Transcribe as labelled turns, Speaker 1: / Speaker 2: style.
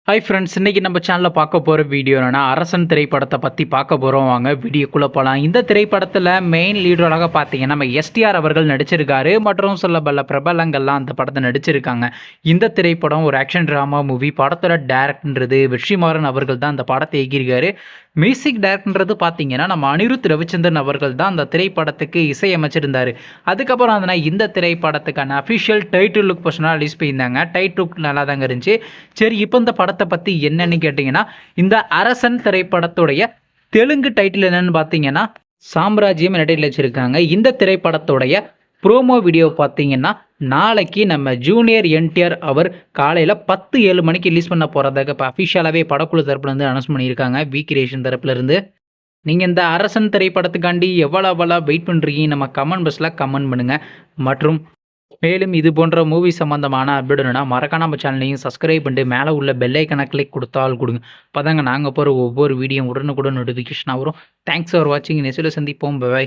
Speaker 1: Hi friends, இன்னைக்கு நம்ம சேனலில் பார்க்க போகிற வீடியோ என்னன்னா அரசன் திரைப்படத்தை பற்றி பார்க்க போகிறோம். வாங்க வீடியோக்குள்ளே போகலாம். இந்த திரைப்படத்தில் மெயின் லீடராக பார்த்தீங்கன்னா நம்ம எஸ்டிஆர் அவர்கள் நடிச்சிருக்காரு மற்றும் சில பல பிரபலங்கள்லாம் அந்த படத்தை நடிச்சிருக்காங்க. இந்த திரைப்படம் ஒரு ஆக்ஷன் ட்ராமா மூவி. படத்தோட டேரக்டர்ன்றது வெற்றிமாறன் அவர்கள் தான் அந்த படத்தை இயக்கியிருக்காரு. மியூசிக் டைரக்டர்ன்றது பார்த்தீங்கன்னா நம்ம அனிருத் ரவிச்சந்திரன் அவர்கள் தான் அந்த திரைப்படத்துக்கு இசையமைச்சிருந்தார். அதுக்கப்புறம் அந்த இந்த திரைப்படத்துக்கான அஃபிஷியல் டைட்டில் லுக் பர்சனாக ரிலீஸ் பண்ணியிருந்தாங்க. டைட்டில் லுக் நல்லா தாங்க இருந்துச்சு. சரி, இப்போ இந்த படத்தை பற்றி என்னன்னு கேட்டிங்கன்னா, இந்த அரசன் திரைப்படத்துடைய தெலுங்கு டைட்டில் என்னன்னு பார்த்தீங்கன்னா சாம்ராஜ்யம் டைட்டில் வச்சுருக்காங்க. இந்த திரைப்படத்துடைய ப்ரோமோ வீடியோ பார்த்தீங்கன்னா நாளைக்கு நம்ம ஜூனியர் என்டிஆர் அவர் காலையில் 10-7 மணிக்கு ரிலீஸ் பண்ண போகிறதாக இப்போ அஃபிஷியலாகவே படக்குழு தரப்புலேருந்து அனௌன்ஸ் பண்ணியிருக்காங்க. வி கிரியேஷன் தரப்புலேருந்து. நீங்கள் இந்த அரசன் திரைப்படத்துக்காண்டி எவ்வளோ வெயிட் பண்ணுறீங்க நம்ம கமெண்ட் பாக்ஸில் கமெண்ட் பண்ணுங்கள். மற்றும் மேலும் இது போன்ற மூவி சம்மந்தமான அப்டேட்னா மறக்காம நம்ம சேனலையும் சப்ஸ்கிரைப் பண்ணிட்டு மேலே உள்ள பெல் ஐக்கனை கிளிக் கொடுத்தால் கொடுங்க. அப்போ தாங்க நாங்கள் போகிற ஒவ்வொரு வீடியோ உடனுக்குடன் நோட்டிஃபிகேஷனாக வரும். தேங்க்ஸ் ஃபார் வாட்சிங். நெக்ஸ்ட்டில் சந்திப்போம். பை.